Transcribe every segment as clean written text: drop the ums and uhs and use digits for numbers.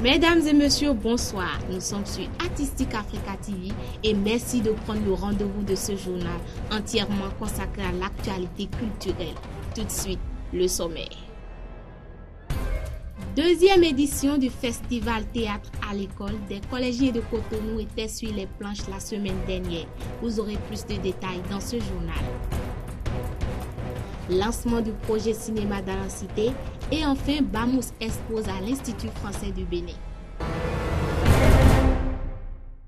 Mesdames et messieurs, bonsoir. Nous sommes sur Artistique Africa TV et merci de prendre le rendez-vous de ce journal entièrement consacré à l'actualité culturelle. Tout de suite, le sommaire. Deuxième édition du festival théâtre à l'école des collégiens de Cotonou était sur les planches la semaine dernière. Vous aurez plus de détails dans ce journal. Lancement du projet cinéma dans la cité et enfin Bamous expose à l'Institut français du Bénin.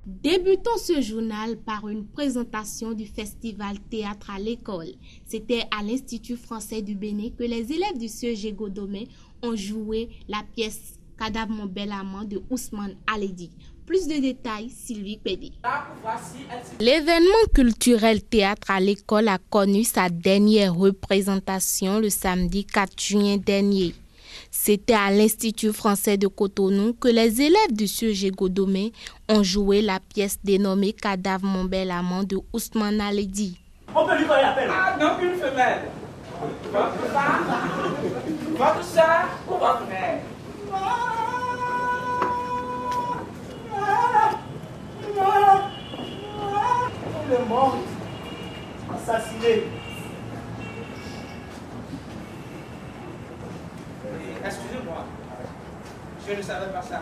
Débutons ce journal par une présentation du festival théâtre à l'école. C'était à l'Institut français du Bénin que les élèves du CEG Godomé ont joué la pièce Cadavre mon bel amant de Ousmane Aledi. Plus de détails, Sylvie Pédé. L'événement culturel théâtre à l'école a connu sa dernière représentation le samedi 4 juin dernier. C'était à l'Institut français de Cotonou que les élèves du CEG Godomé ont joué la pièce dénommée Cadavre mon bel amant de Ousmane Aledi. On peut lui donner l'appel. Ah, non, une femelle. Votre femme, votre soeur ou votre mère? Il est mort, assassiné. Excusez-moi, je ne savais pas ça.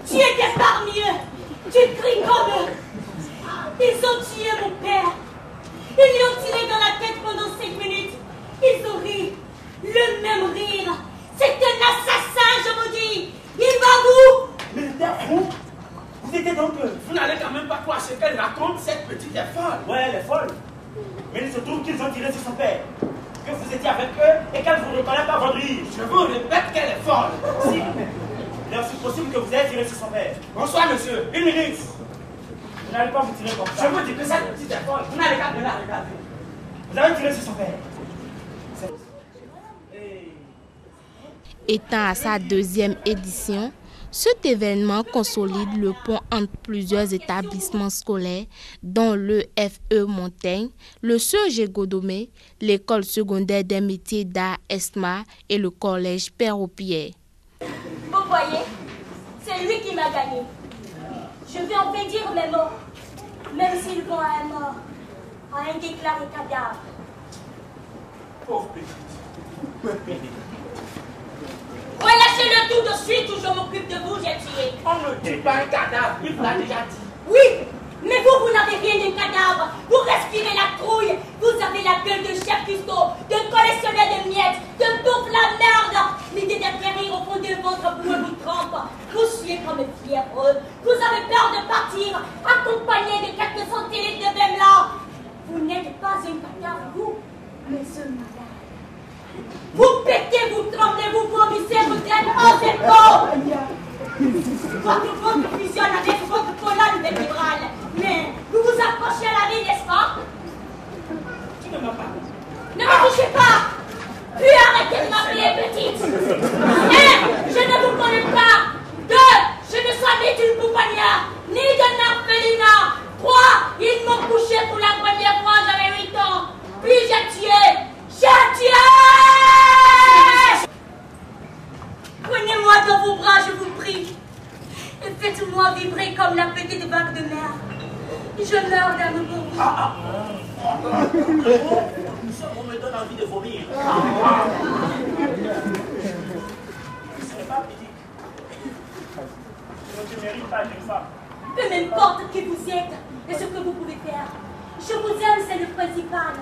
Tu étais parmi eux, tu cries comme eux. Ils ont tué mon père. Ils lui ont tiré dans la tête pendant 5 minutes. Ils ont ri, le même rire. C'est un assassin, je vous dis. Il va où? Mais il était fou. Vous étiez donc... Vous n'allez quand même pas croire ce qu'elle raconte, cette petite est folle. Ouais, elle est folle. Mais il se trouve qu'ils ont tiré sur son père. Que vous étiez avec eux et qu'elle vous reconnaît par votre rire. Je vous répète qu'elle est folle. Si. Il est aussi possible que vous ayez tiré sur son père. Bonsoir, monsieur. Une minute. Vous n'allez pas vous tirer comme Je ça. vous dis que cette petite est folle. Vous n'allez qu'à me la regarder. Vous avez tiré sur son père. Étant à sa deuxième édition, cet événement consolide le pont entre plusieurs établissements scolaires, dont le FE Montaigne, le CEG Godomé, l'école secondaire des métiers d'art ESMA et le collège Père-au-Pierre. Vous voyez, c'est lui qui m'a gagné. Je vais en pédir mes mots, même s'ils vont à un mort, à un déclaré cadavre. Pauvre petite. Relâchez-le tout de suite ou je m'occupe de vous, j'ai tué. On ne tue pas un cadavre, il vous l'a déjà dit. Oui, mais vous n'avez rien d'un cadavre. Vous respirez la trouille. Vous avez la gueule de chef cuistot, de collectionneur de miettes, de bouffe la merde. L'idée d'atterrir au fond de votre boueux vous trempe. Vous suez comme fiévreux. Vous avez peur de partir, accompagné de quelques centilitres de vin blanc. Vous n'êtes pas un cadavre, vous, mais un malade. Vous pétez, vous tremblez, vous vomissez, vous traînez hors des corps. Votre ventre fusionne avec votre colonne vertébrale. Mais vous vous approchez à la vie, n'est-ce pas? Tu ne m'as pas. Ne me touchez pas. Puis arrêtez de m'appeler petite. 1, je ne vous connais pas. 2, je ne suis ni d'une pouponnière, ni d'un orphelinat. 3, ils m'ont couché pour la première fois, j'avais 8 ans. Puis j'ai tué. J'ai tué. Prenez-moi dans vos bras, je vous prie, et faites-moi vibrer comme la petite vague de mer. Je meurs d'amour. On me donne envie de vomir. Ce n'est pas petit. Je ne mérite pas d'une femme. Peu m'importe qui vous êtes et ce que vous pouvez faire. Je vous aime, c'est le principal.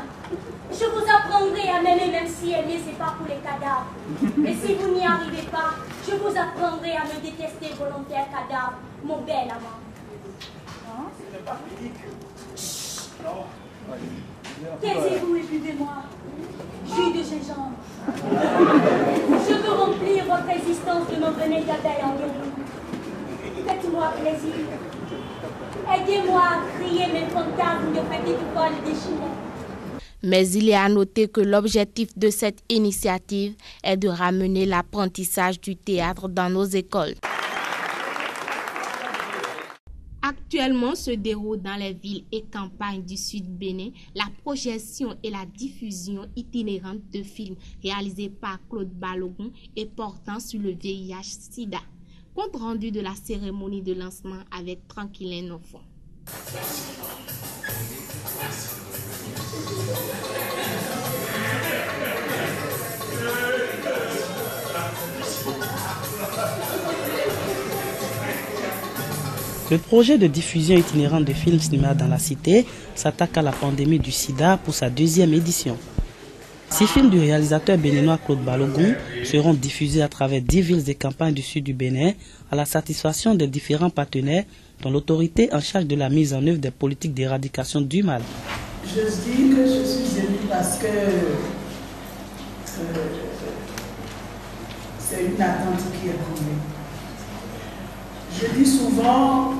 Je vous apprendrai à m'aimer même si aimer c'est pas pour les cadavres. Et si vous n'y arrivez pas, je vous apprendrai à me détester volontaire cadavre, mon bel amant. Ce n'est pas petit. Non. Taisez-vous et buvez-moi. Jus de gingembre. Je veux remplir votre existence de mon venin d'abeille en guenille. Faites-moi plaisir. Aidez-moi à crier mes fantasmes de petites folles déchirées. Mais il est à noter que l'objectif de cette initiative est de ramener l'apprentissage du théâtre dans nos écoles. Actuellement se déroule dans les villes et campagnes du Sud Bénin la projection et la diffusion itinérante de films réalisés par Claude Balogun et portant sur le VIH-Sida. Compte rendu de la cérémonie de lancement avec Tranquilin Enfant. Le projet de diffusion itinérante de films cinéma dans la cité s'attaque à la pandémie du sida pour sa 2e édition. 6 films du réalisateur béninois Claude Balogun seront diffusés à travers 10 villes et campagnes du sud du Bénin à la satisfaction des différents partenaires dont l'autorité en charge de la mise en œuvre des politiques d'éradication du mal. Je dis que je suis émue parce que c'est une attente qui est comblée. Je dis souvent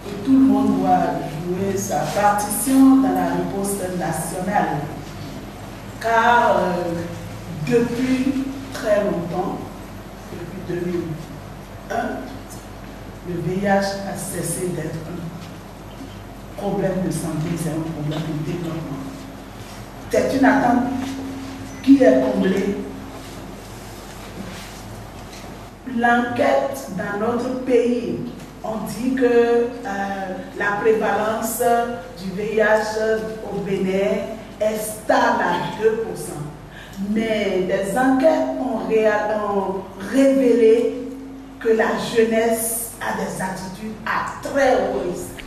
que tout le monde doit jouer sa partition dans la riposte nationale, car depuis très longtemps, depuis 2001, le VIH a cessé d'être un problème de santé, c'est un problème de développement. C'est une attente qui est comblée. L'enquête dans notre pays, on dit que la prévalence du VIH au Bénin est stable à 2%. Mais des enquêtes ont révélé que la jeunesse a des attitudes à très haut risque.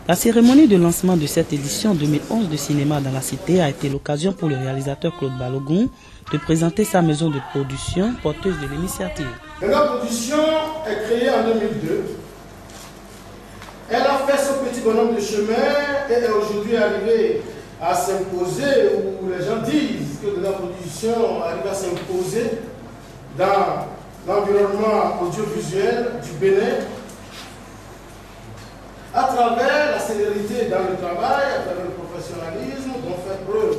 La cérémonie de lancement de cette édition 2011 de cinéma dans la cité a été l'occasion pour le réalisateur Claude Balogun de présenter sa maison de production porteuse de l'initiative. La production est créée en 2002. Elle a fait son petit bonhomme de chemin et est aujourd'hui arrivée à s'imposer, où les gens disent que la production arrive à s'imposer dans l'environnement audiovisuel du Bénin à travers la célérité dans le travail, à travers le professionnalisme dont fait preuve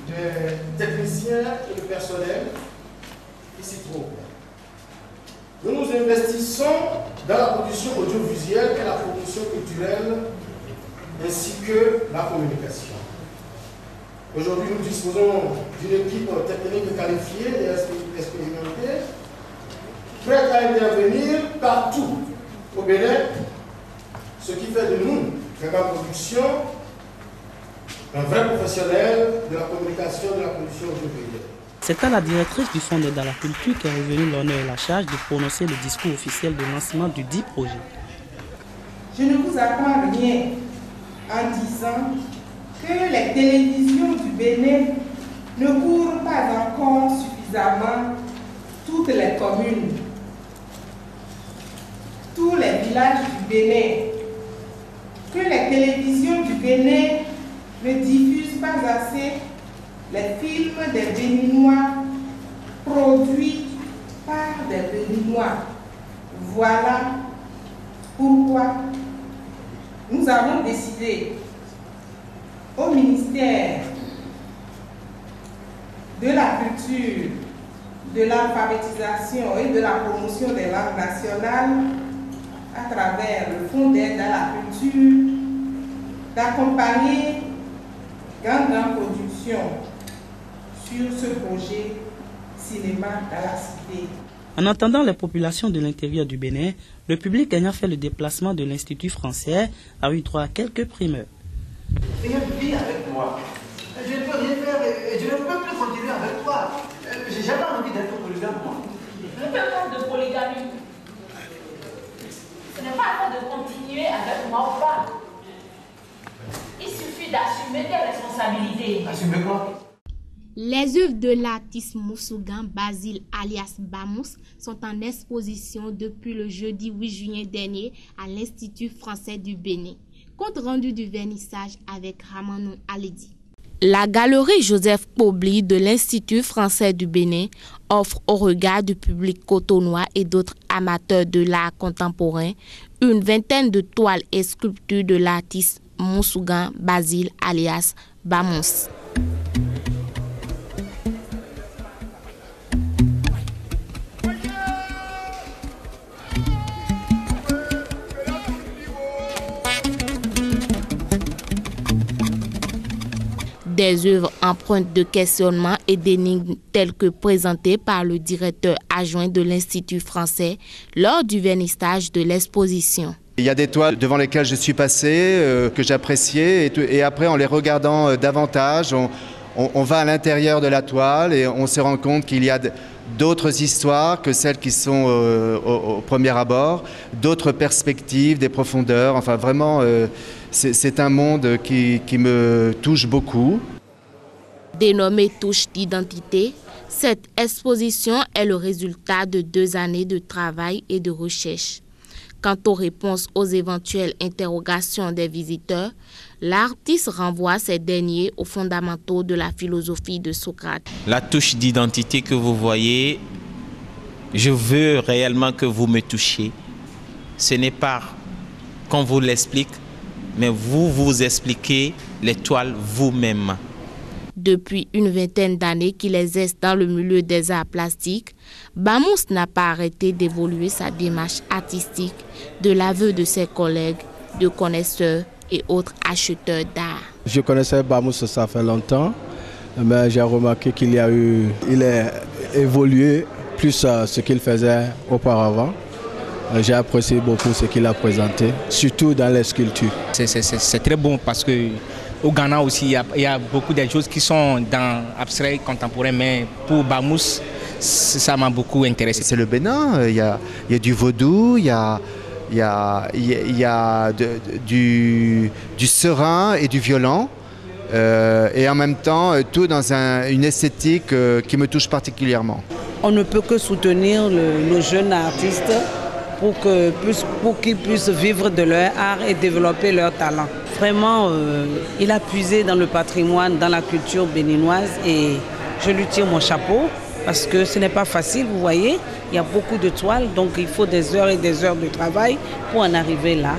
des techniciens et le personnel qui s'y trouvent. Nous nous investissons dans la production audiovisuelle et la production culturelle ainsi que la communication. Aujourd'hui, nous disposons d'une équipe technique qualifiée et expérimentée, prête à intervenir partout au Bénin, ce qui fait de nous, Ganga Production, un vrai professionnel de la communication et de la production audiovisuelle. C'est à la directrice du Fonds d'aide à la culture qui est revenu l'honneur et la charge de prononcer le discours officiel de lancement du dit projet. Je ne vous apprends rien en disant que les télévisions du Bénin ne couvrent pas encore suffisamment toutes les communes, tous les villages du Bénin, que les télévisions du Bénin ne diffusent pas assez les films des Béninois produits par des Béninois. Voilà pourquoi nous avons décidé au ministère de la Culture, de l'alphabétisation et de la promotion des langues nationales, à travers le Fonds d'aide à la culture, d'accompagner Ganga Production sur ce projet cinéma dans la cité. En entendant les populations de l'intérieur du Bénin, le public ayant fait le déplacement de l'Institut français a eu droit à quelques primeurs. Viens avec moi. Je ne peux rien faire et je ne peux plus continuer avec toi. J'ai jamais envie d'être polygame, moi. Je ne veux pas de polygamie. Ce n'est pas à toi de continuer avec moi ou pas. Il suffit d'assumer tes responsabilités. Assumer quoi? Les œuvres de l'artiste Moussougan Basile alias Bamous sont en exposition depuis le jeudi 8 juin dernier à l'Institut français du Bénin. Compte rendu du vernissage avec Ramanou Aledi. La galerie Joseph Pobli de l'Institut français du Bénin offre au regard du public cotonois et d'autres amateurs de l'art contemporain une vingtaine de toiles et sculptures de l'artiste Moussougan Basile alias Bamous. Des œuvres empreintes de questionnements et d'énigmes telles que présentées par le directeur adjoint de l'Institut français lors du vernissage de l'exposition. Il y a des toiles devant lesquelles je suis passé, que j'appréciais, et après en les regardant davantage, on va à l'intérieur de la toile et on se rend compte qu'il y a d'autres histoires que celles qui sont au premier abord, d'autres perspectives, des profondeurs. Enfin vraiment, c'est un monde qui me touche beaucoup. Dénommée Touche d'identité, cette exposition est le résultat de 2 années de travail et de recherche. Quant aux réponses aux éventuelles interrogations des visiteurs, l'artiste renvoie ces derniers aux fondamentaux de la philosophie de Socrate. La touche d'identité que vous voyez, je veux réellement que vous me touchiez. Ce n'est pas qu'on vous l'explique, mais vous expliquez les toiles vous-même. Depuis une vingtaine d'années qu'il exerce dans le milieu des arts plastiques, Bamous n'a pas arrêté d'évoluer sa démarche artistique de l'aveu de ses collègues, de connaisseurs et autres acheteurs d'art. Je connaissais Bamous, ça fait longtemps, mais j'ai remarqué qu'il a évolué plus ce qu'il faisait auparavant. J'ai apprécié beaucoup ce qu'il a présenté, surtout dans les sculptures. C'est très bon parce que au Ghana aussi, il y a beaucoup de choses qui sont dans l'abstrait contemporain, mais pour Bamous, ça m'a beaucoup intéressé. C'est le Bénin, il y a du vaudou, il y a du serein et du violent, et en même temps tout dans une esthétique qui me touche particulièrement. On ne peut que soutenir nos jeunes artistes pour qu'ils puissent vivre de leur art et développer leur talent. Vraiment, il a puisé dans le patrimoine, dans la culture béninoise, et je lui tire mon chapeau parce que ce n'est pas facile, vous voyez. Il y a beaucoup de toiles, donc il faut des heures et des heures de travail pour en arriver là.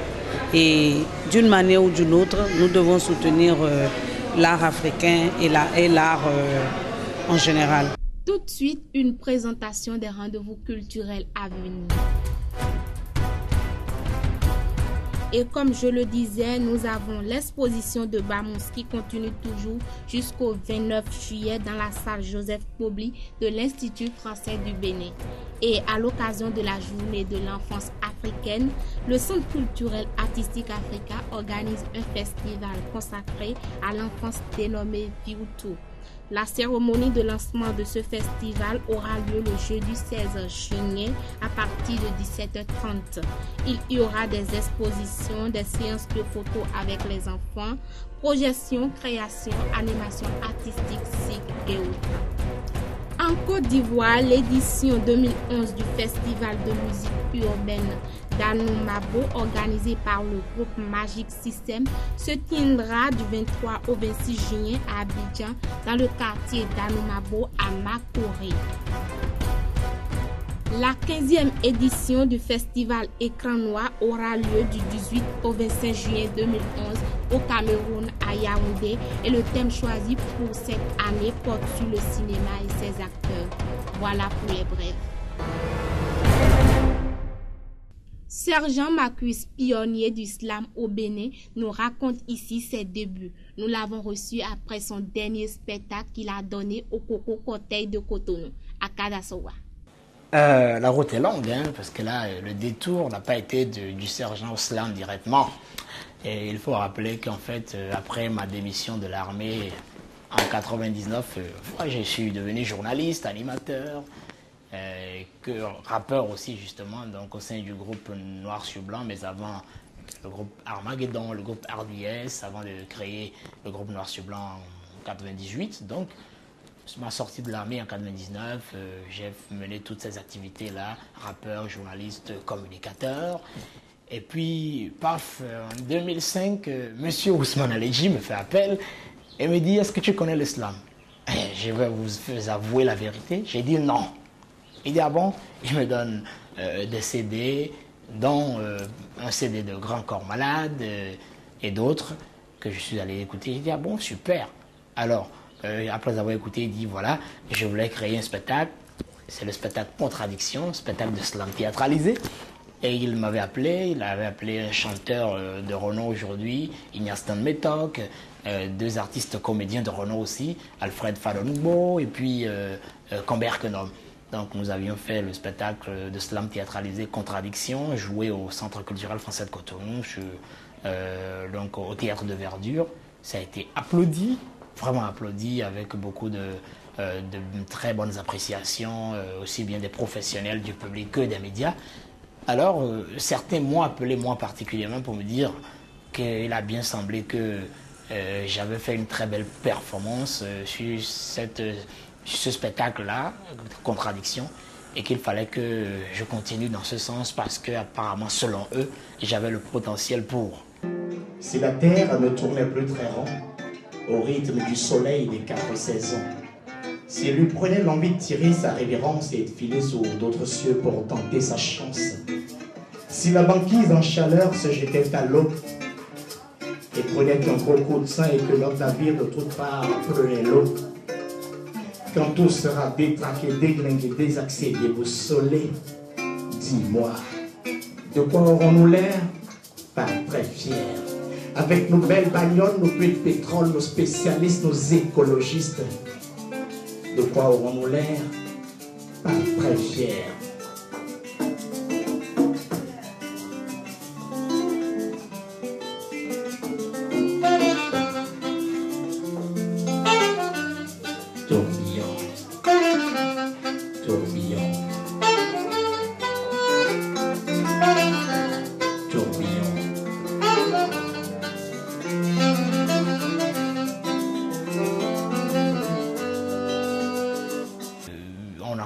Et d'une manière ou d'une autre, nous devons soutenir l'art africain et l'art en général. Tout de suite, une présentation des rendez-vous culturels à venir. Et comme je le disais, nous avons l'exposition de Bamous qui continue toujours jusqu'au 29 juillet dans la salle Joseph Kobli de l'Institut français du Bénin. Et à l'occasion de la journée de l'enfance africaine, le Centre culturel artistique Africa organise un festival consacré à l'enfance dénommé Viutu. La cérémonie de lancement de ce festival aura lieu le jeudi 16 juillet à partir de 17h30. Il y aura des expositions, des séances de photos avec les enfants, projections, créations, animations artistiques, cirque et autres. En Côte d'Ivoire, l'édition 2011 du Festival de musique urbaine d'Anoumabo, organisé par le groupe Magic System, se tiendra du 23 au 26 juillet à Abidjan, dans le quartier d'Anoumabo à Makori. La 15e édition du festival Écran Noir aura lieu du 18 au 25 juillet 2011 au Cameroun, à Yaoundé, et le thème choisi pour cette année porte sur le cinéma et ses acteurs. Voilà pour les brèves. Sergent Macuis, pionnier du slam au Bénin, nous raconte ici ses débuts. Nous l'avons reçu après son dernier spectacle qu'il a donné au Coco Corteil de Cotonou, à Kadasowa. La route est longue, hein, parce que là, le détour n'a pas été du sergent au slam directement. Et il faut rappeler qu'en fait, après ma démission de l'armée en 99, je suis devenu journaliste, animateur, rappeur aussi justement, donc au sein du groupe Noir sur Blanc, mais avant le groupe Armageddon, le groupe RDS, avant de créer le groupe Noir sur Blanc en 98. Donc, ma sortie de l'armée en 99, j'ai mené toutes ces activités-là, rappeur, journaliste, communicateur. Et puis, paf, en 2005, monsieur Ousmane Aledji me fait appel et me dit « Est-ce que tu connais l'islam ?» Je vais vous avouer la vérité, j'ai dit non. Il dit « Ah bon ?» Il me donne des CD, dont un CD de Grand Corps Malade et d'autres que je suis allé écouter. J'ai dit « Ah bon, super !» Alors, après avoir écouté, il dit « Voilà, je voulais créer un spectacle. C'est le spectacle Contradiction, spectacle de slam théâtralisé. » Et il m'avait appelé, il avait appelé un chanteur de renom aujourd'hui, Ignace Metok, deux artistes comédiens de renom aussi, Alfred Falongo et puis Cambert Kenom. Donc nous avions fait le spectacle de slam théâtralisé Contradiction, joué au Centre culturel français de Cotonou, donc au Théâtre de Verdure. Ça a été applaudi, vraiment applaudi, avec beaucoup de très bonnes appréciations, aussi bien des professionnels du public que des médias. Alors certains m'ont appelé moi particulièrement pour me dire qu'il a bien semblé que j'avais fait une très belle performance sur ce spectacle-là, Contradiction, et qu'il fallait que je continue dans ce sens parce que apparemment, selon eux, j'avais le potentiel pour. Si la terre ne tournait plus très rond, au rythme du soleil des 4 saisons, si elle lui prenait l'envie de tirer sa révérence et de filer sur d'autres cieux pour tenter sa chance, si la banquise en chaleur se jetait à l'eau et prenait un gros coup de sang et que notre navire de toutes parts prenait l'eau, quand tout sera détraqué, déglingué, désaxé, déboussolé, dis-moi, de quoi aurons-nous l'air? Pas très fiers. Avec nos belles bagnoles, nos puits de pétrole, nos spécialistes, nos écologistes, de quoi aurons-nous l'air? Pas très fiers.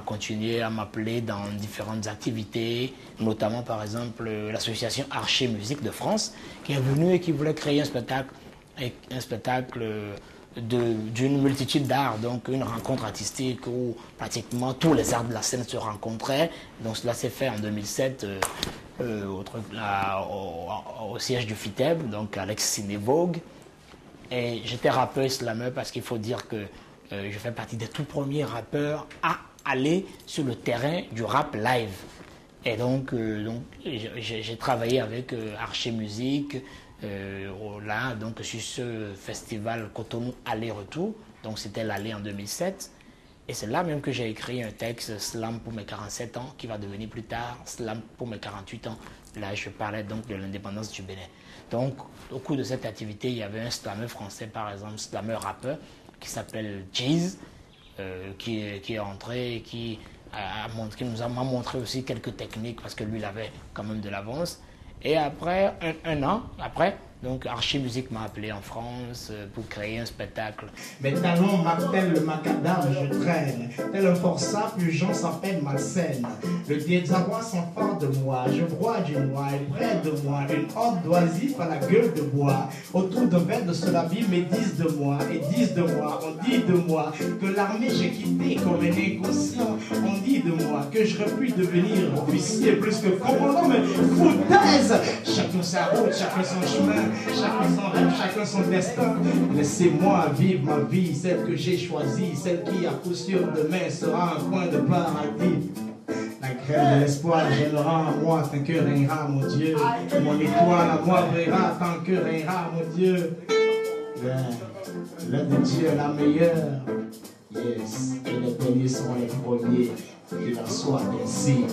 Continué à m'appeler dans différentes activités, notamment par exemple l'association Archer Musique de France qui est venue et qui voulait créer un spectacle d'une multitude d'arts, donc une rencontre artistique où pratiquement tous les arts de la scène se rencontraient. Donc cela s'est fait en 2007 au siège du FITEB, donc à l'ex-Ciné-Vogue. Et j'étais rappeur slameur parce qu'il faut dire que je fais partie des tout premiers rappeurs à aller sur le terrain du rap live. Et donc j'ai travaillé avec Archer Musique là, donc sur ce festival Cotonou aller-retour. Donc c'était l'aller en 2007. Et c'est là même que j'ai écrit un texte slam pour mes 47 ans qui va devenir plus tard slam pour mes 48 ans. Là je parlais donc de l'indépendance du Bénin. Donc au cours de cette activité, il y avait un slameur français par exemple, slameur rappeur qui s'appelle Jeez, qui est entré et qui m'a montré aussi quelques techniques parce que lui il avait quand même de l'avance. Et après, un an après, donc Archer Musique m'a appelé en France pour créer un spectacle. Mes talons m'appellent le macadam, je traîne. Tel un forçat, plus j'en sans peine malsaine. Le désarroi s'empare de moi, je broie du noir, et près de moi, une horde d'oisifs à la gueule de bois. Autour d'un verre de solabime, et disent de moi, on dit de moi, que l'armée j'ai quitté comme un inconscient. On dit de moi que je pu devenir officier plus que commandant, mais foutaise! Chacun sa route, chacun son chemin. Chacun son rêve, chacun son destin. Laissez-moi vivre ma vie, celle que j'ai choisie, celle qui à coup sûr demain sera un coin de paradis. La graine de l'espoir gênera en moi tant que régnera mon Dieu. Mon étoile à moi brillera tant que régnera mon Dieu. L'œuvre de Dieu est la meilleure. Yes, et les derniers seront les premiers. Qu'il en soit ainsi.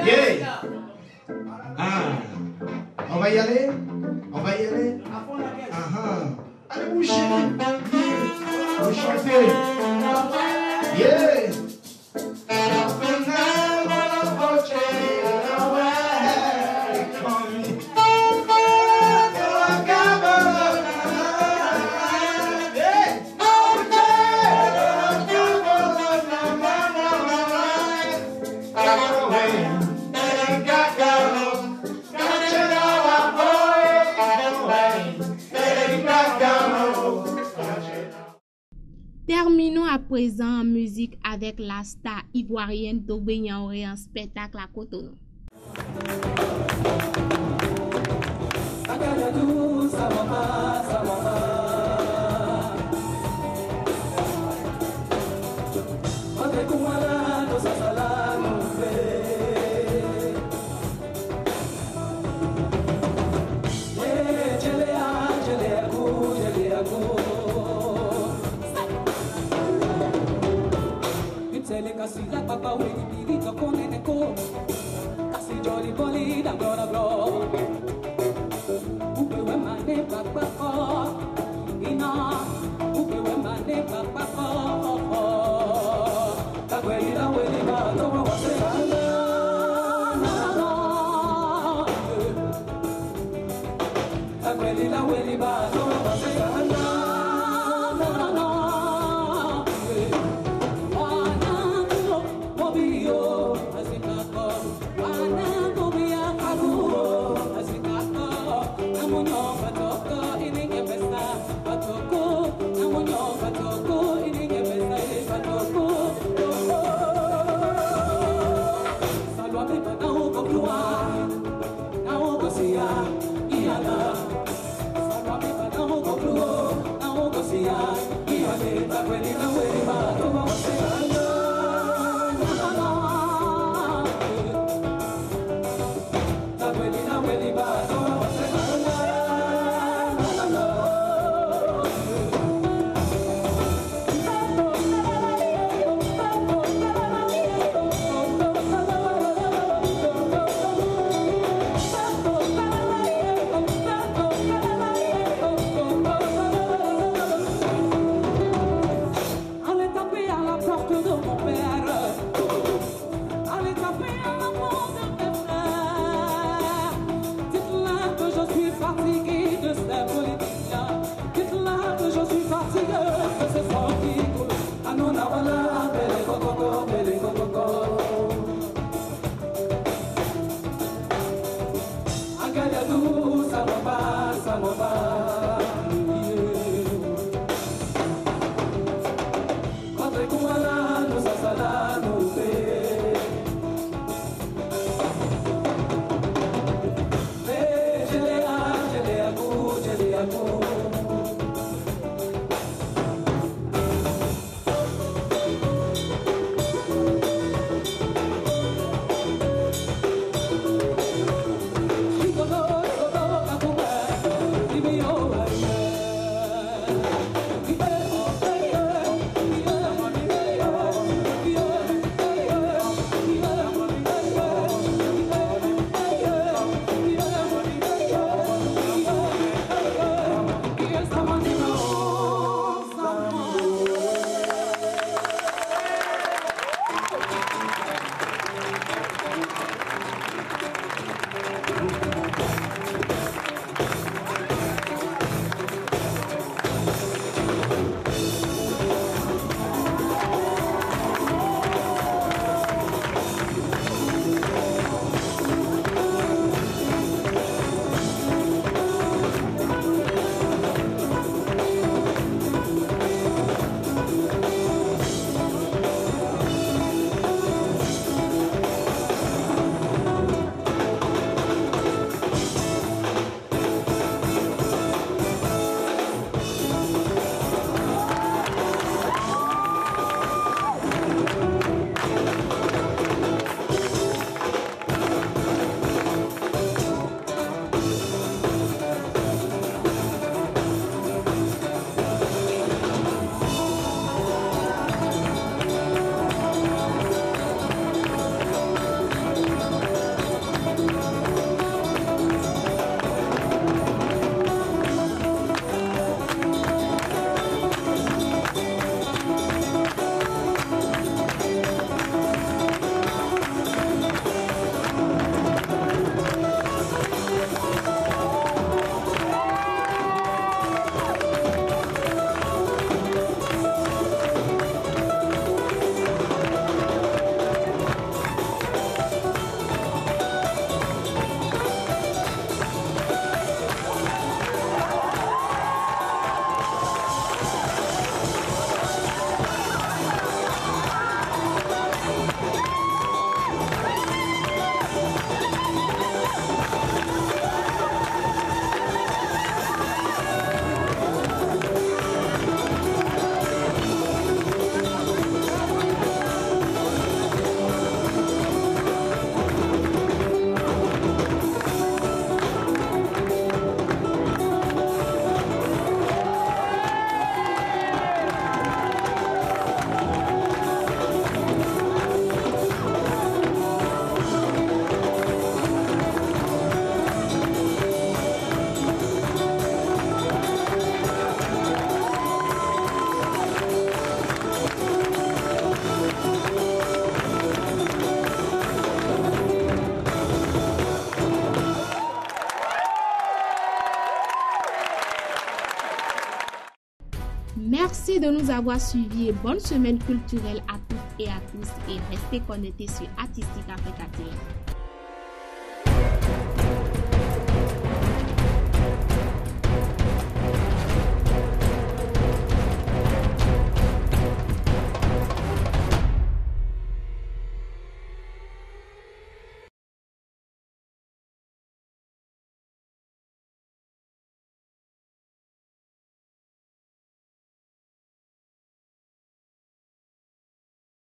Yeah! Ah! On va y aller? On va y aller? Allez, bougez! Vous chantez! Yeah! Terminons à présent en musique avec la star ivoirienne Tobé Niaouré en spectacle à Cotonou. jolly bolly, da glory glory. Upe we mane papa ina, upe we mane papa. Ta quella ba, to wa se na na. Ta quella ba, to wa se na. Merci de nous avoir suivis et bonne semaine culturelle à toutes et à tous et restez connectés sur Artistique Africa TV.